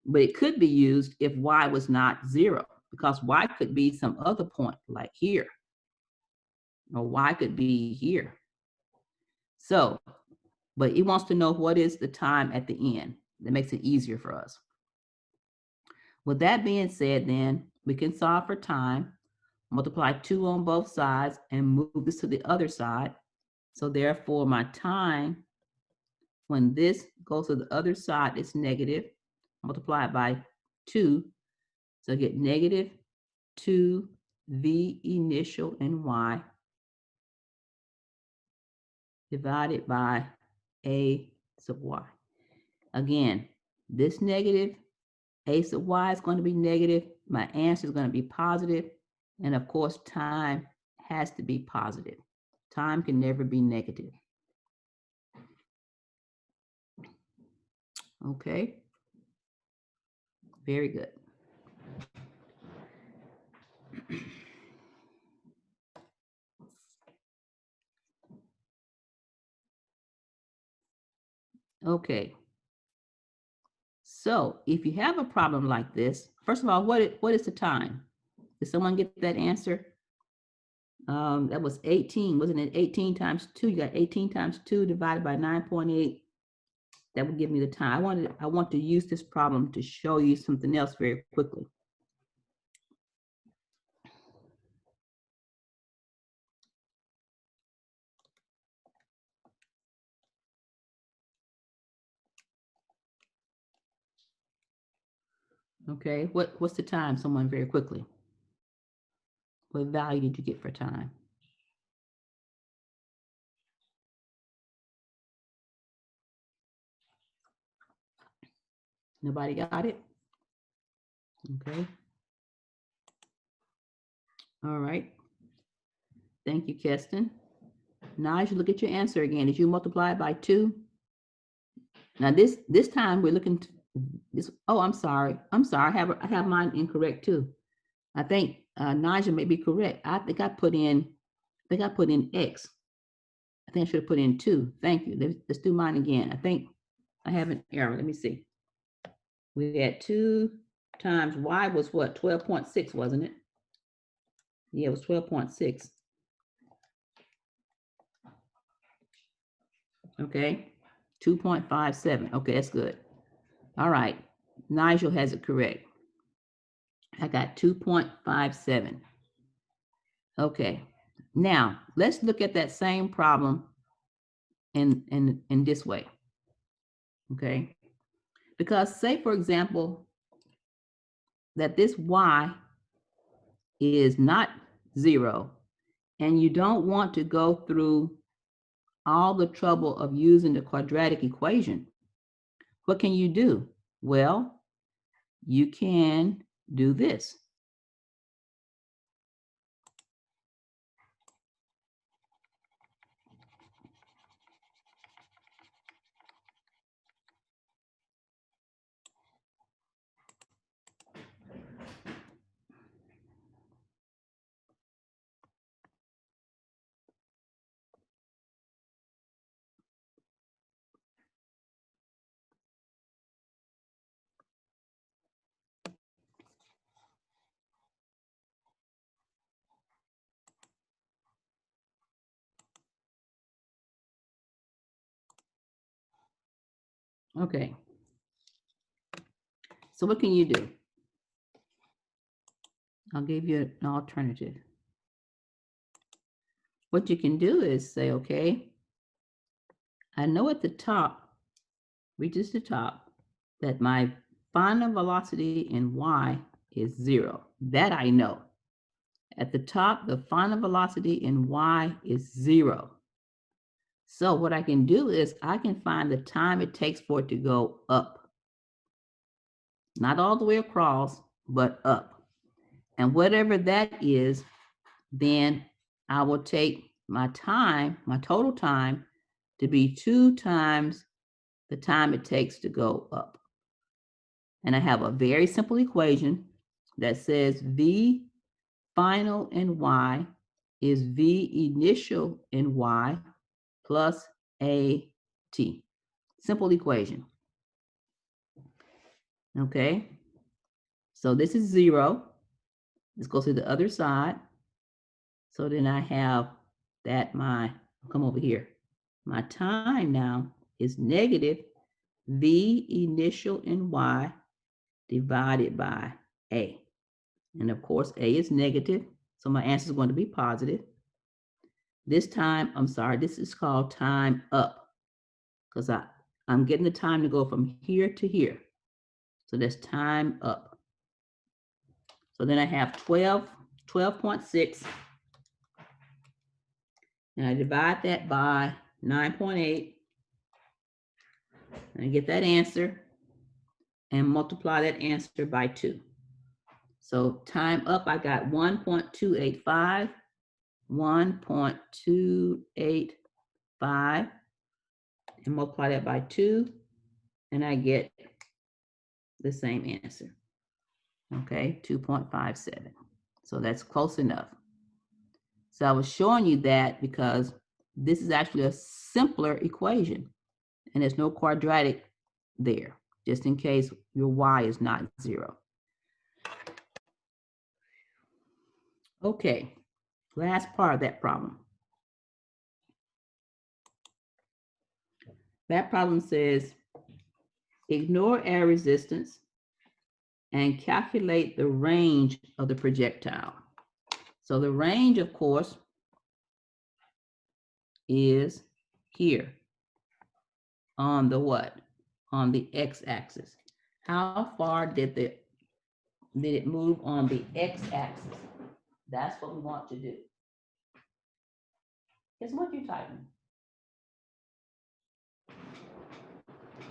but it could be used if y was not 0, because y could be some other point like here, or y could be here. So, but it wants to know what is the time at the end. That makes it easier for us. With that being said, then we can solve for time, multiply 2 on both sides and move this to the other side. So therefore my time, when this goes to the other side, is negative, multiplied by 2. So I get negative 2 v initial and y divided by a sub y. Again, this negative, a sub y is going to be negative. My answer is going to be positive. And of course, time has to be positive. Time can never be negative. Okay. Very good. Okay. So if you have a problem like this, first of all, what is the time? Did someone get that answer? That was 18, wasn't it? 18 times 2. You got 18 times 2 divided by 9.8. That would give me the time. I want to use this problem to show you something else very quickly. Okay, what's the time? Someone very quickly. What value did you get for time? Nobody got it? Okay. All right. Thank you, Keston. Now as you look at your answer again, did you multiply it by 2? Now this time we're looking to this. Oh, I'm sorry. I have mine incorrect too. I think Nigel may be correct. I think I put in X. I think I should have put in 2. Thank you. Let's do mine again. I think I have an error. Let me see. We had 2 times Y was what? 12.6, wasn't it? Yeah, it was 12.6. Okay, 2.57. Okay, that's good. All right, Nigel has it correct. I got 2.57. Okay, now let's look at that same problem in this way. Okay, because say for example that this Y is not 0, and you don't want to go through all the trouble of using the quadratic equation, what can you do? Well, you can do this. Okay. So what can you do? I'll give you an alternative. What you can do is say, okay, I know at the top, reaches the top, that my final velocity in Y is 0. That I know. At the top, the final velocity in Y is 0. So what I can do is I can find the time it takes for it to go up. Not all the way across, but up. And whatever that is, then I will take my time, my total time, to be 2 times the time it takes to go up. And I have a very simple equation that says V final in Y is V initial in Y plus AT. Simple equation. Okay, so this is 0. Let's go to the other side. So then I have that come over here. My time now is negative V initial in Y divided by A. And of course, A is negative, so my answer is going to be positive. This time, I'm sorry, this is called time up because I'm getting the time to go from here to here. So that's time up. So then I have 12.6. And I divide that by 9.8. And I get that answer and multiply that answer by 2. So time up, I got 1.285, 1.285, and multiply that by 2, and I get the same answer. Okay, 2.57. So that's close enough. So I was showing you that because this is actually a simpler equation, and there's no quadratic there, just in case your Y is not 0. Okay, last part of that problem. That problem says, ignore air resistance and calculate the range of the projectile. So the range, of course, is here on the what? On the x-axis. How far did it move on the x-axis? That's what we want to do. Guess what you're typing?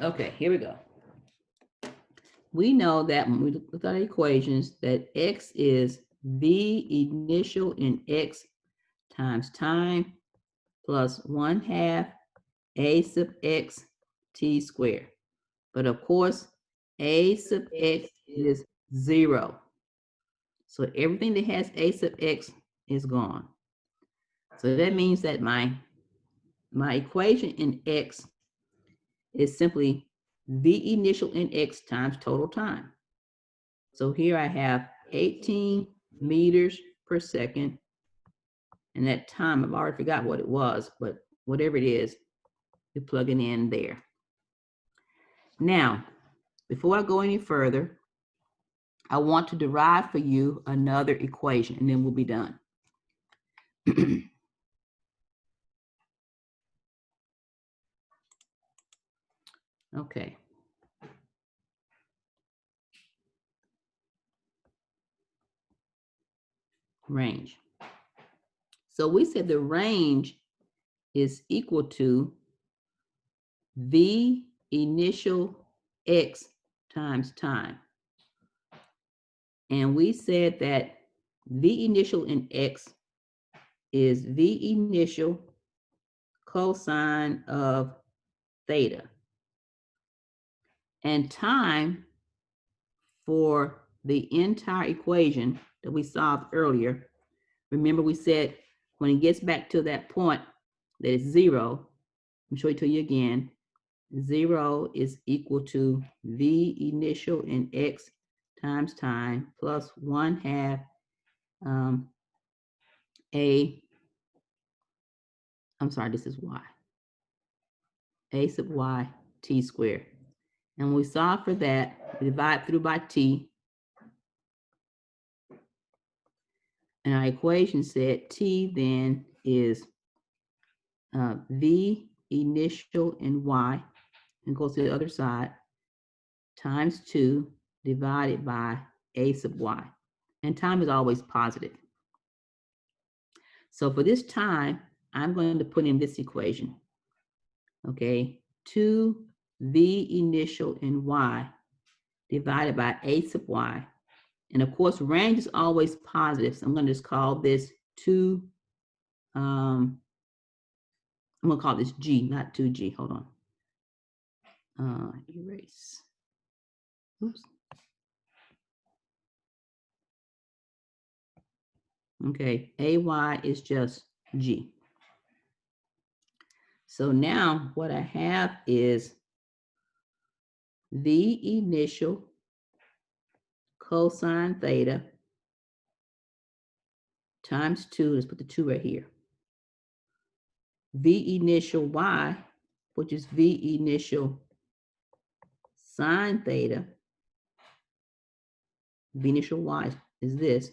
Okay, here we go. We know that when we look at our equations, that x is v initial in x times time plus 1/2 a sub x t squared. But of course, a sub x is 0. So everything that has a sub x is gone. So that means that my equation in x is simply v initial in x times total time. So here I have 18 meters per second. And that time, I've already forgot what it was, but whatever it is, you plug it in there. Now, before I go any further, I want to derive for you another equation, and then we'll be done. Okay. Range. So we said the range is equal to V initial X times time. And we said that V initial in X is V initial cosine of theta. And time for the entire equation that we solved earlier, remember we said when it gets back to that point that it's 0, I'll show it to you again. 0 is equal to V initial in X times time plus 1/2 this is Y. A sub Y t squared. And when we solve for that, we divide through by t. And our equation said t then is V initial in Y, and goes to the other side, times 2 divided by a sub y. And time is always positive. So for this time, I'm going to put in this equation. Okay, 2v initial in y divided by a sub y. And of course, range is always positive. So I'm going to just call this 2, I'm going to call this g, not 2g. Hold on. Erase. Oops. Okay, AY is just G. So now what I have is V initial cosine theta times 2, let's put the 2 right here. V initial Y, which is V initial sine theta, V initial Y is this,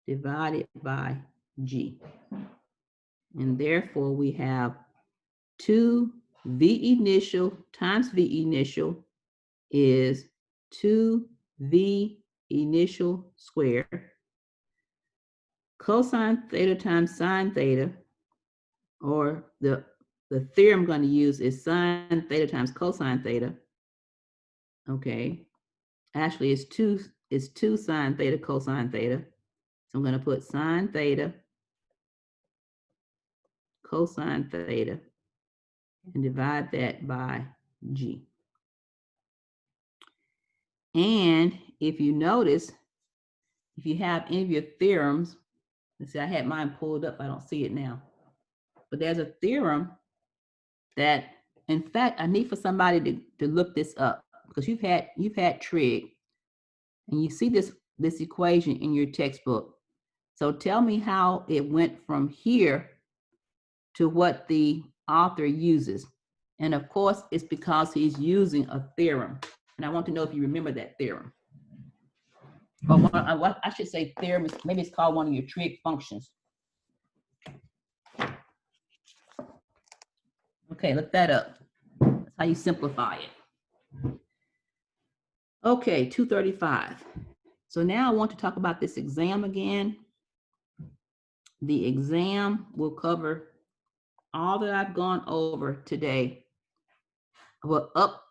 divided by G. And therefore we have 2 V initial times V initial is 2V initial squared. Cosine theta times sine theta, or the theorem I'm going to use is sine theta times cosine theta. Okay. Actually, it's 2 sine theta cosine theta. So I'm going to put sine theta cosine theta and divide that by G. And if you notice, if you have any of your theorems, let's see, I had mine pulled up. I don't see it now. But there's a theorem that, in fact, I need for somebody to look this up, because you've had trig, and you see this equation in your textbook. So tell me how it went from here to what the author uses. And of course, it's because he's using a theorem. And I want to know if you remember that theorem. Or what I should say theorem, maybe it's called one of your trig functions. Okay, look that up. That's how you simplify it. Okay, 235. So now I want to talk about this exam again. The exam will cover all that I've gone over today, well, up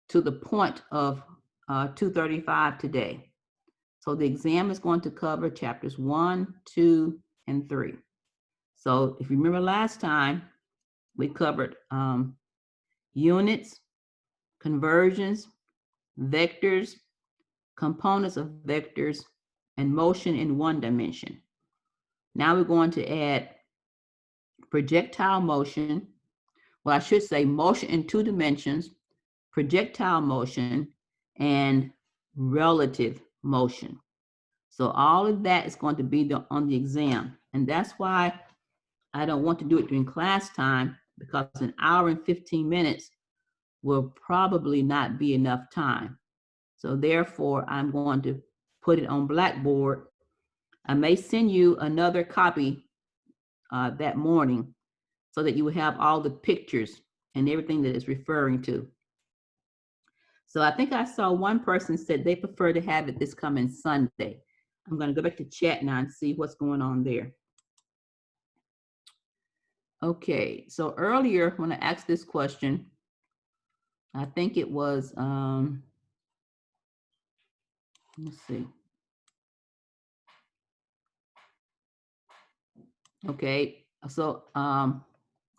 to the point of 235 today. So the exam is going to cover chapters 1, 2, and 3. So if you remember last time, we covered units, conversions, vectors, components of vectors, and motion in one dimension. Now we're going to add projectile motion. Well, I should say motion in two dimensions, projectile motion, and relative motion. So all of that is going to be on the exam. And that's why I don't want to do it during class time, because an hour and 15 minutes will probably not be enough time. So therefore, I'm going to put it on Blackboard. I may send you another copy that morning so that you will have all the pictures and everything that it's referring to. So I think I saw one person said they prefer to have it this coming Sunday. I'm going to go back to chat now and see what's going on there. Okay, so earlier when I asked this question, I think it was, let's see. Okay, so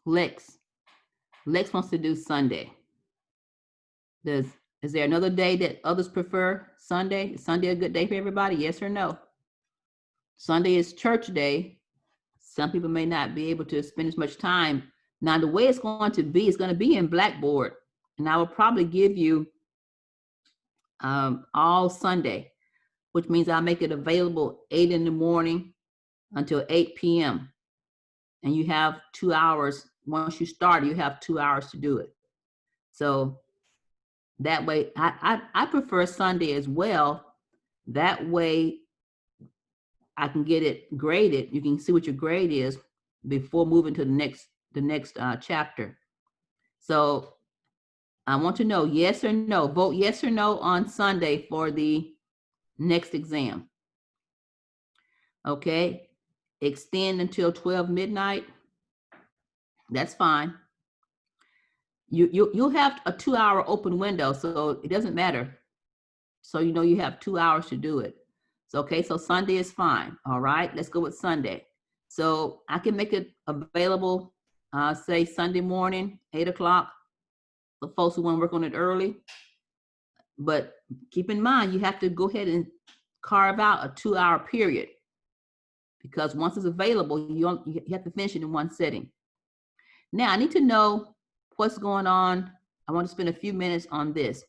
Lex wants to do Sunday. Is there another day that others prefer? Sunday? Is Sunday a good day for everybody? Yes or no? Sunday is church day. Some people may not be able to spend as much time. Now, the way it's going to be in Blackboard, and I will probably give you all Sunday, which means I'll make it available 8 in the morning until 8 p.m. And you have 2 hours. Once you start, you have 2 hours to do it. So that way, I prefer Sunday as well. That way, I can get it graded. You can see what your grade is before moving to the next chapter. So I want to know yes or no. Vote yes or no on Sunday for the next exam. Okay. Extend until 12 midnight. That's fine. You'll have a 2 hour open window, so it doesn't matter. So you know you have 2 hours to do it. So okay, so Sunday is fine. All right, let's go with Sunday. So I can make it available, say Sunday morning, 8 o'clock, for folks who want to work on it early. But keep in mind, you have to go ahead and carve out a 2 hour period, because once it's available, you have to finish it in one sitting. Now I need to know what's going on. I want to spend a few minutes on this.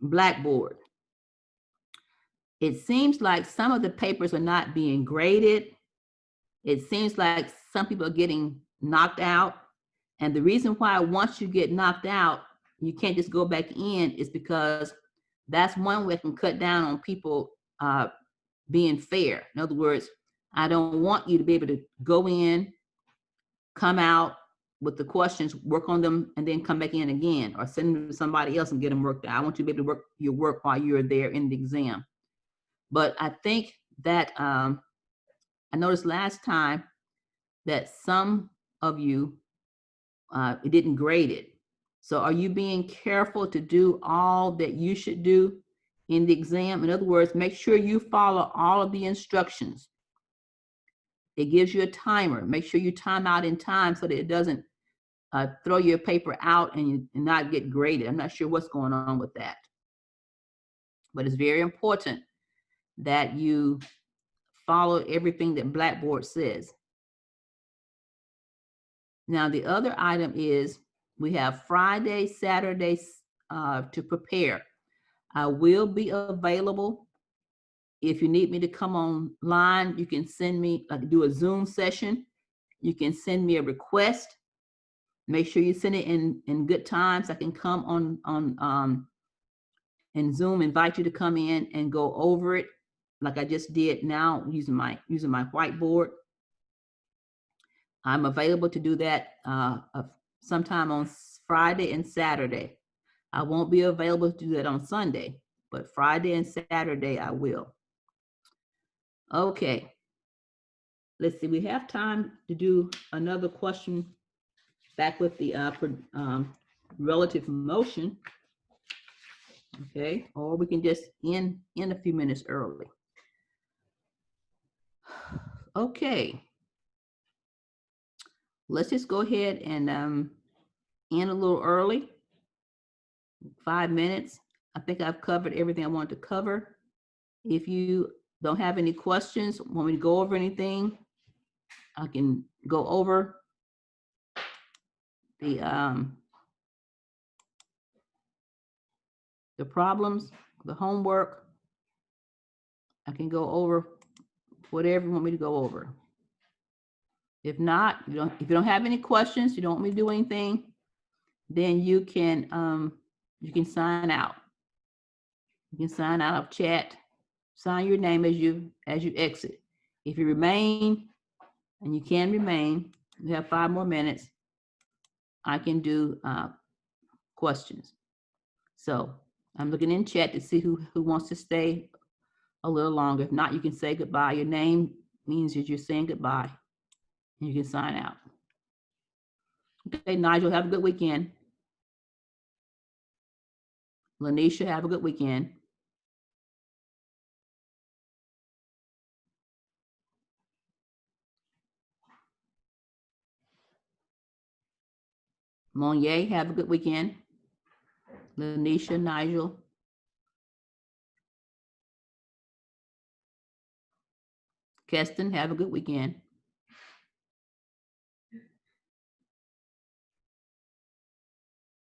Blackboard. It seems like some of the papers are not being graded. It seems like some people are getting knocked out. And the reason why once you get knocked out, you can't just go back in is because that's one way I can cut down on people being fair. In other words, I don't want you to be able to go in, come out with the questions, work on them, and then come back in again, or send them to somebody else and get them worked out. I want you to be able to work your work while you're there in the exam. But I think that I noticed last time that some of you didn't grade it. So are you being careful to do all that you should do in the exam? In other words, make sure you follow all of the instructions. It gives you a timer. Make sure you time out in time so that it doesn't throw your paper out and not get graded. I'm not sure what's going on with that. But it's very important that you follow everything that Blackboard says. Now, the other item is we have Friday, Saturday to prepare. I will be available. If you need me to come online, you can send me, do a Zoom session. You can send me a request. Make sure you send it in good times. I can come on Zoom, invite you to come in and go over it like I just did now using my whiteboard. I'm available to do that sometime on Friday and Saturday. I won't be available to do that on Sunday, but Friday and Saturday I will. Okay. Let's see, we have time to do another question back with the relative motion. Okay, or we can just end a few minutes early. Okay. Let's just go ahead and end a little early. 5 minutes. I think I've covered everything I wanted to cover. If you don't have any questions, want me to go over anything, I can go over the problems, the homework. I can go over whatever you want me to go over. If not, if you don't have any questions, you don't want me to do anything, then you can sign out. You can sign out of chat, sign your name as you exit. If you remain, and you can remain, you have 5 more minutes, I can do questions. So I'm looking in chat to see who wants to stay a little longer. If not, you can say goodbye. Your name means that you're saying goodbye. And you can sign out. Okay, Nigel, have a good weekend. Lanisha, have a good weekend. Monier, have a good weekend. Lanisha, Nigel. Keston, have a good weekend.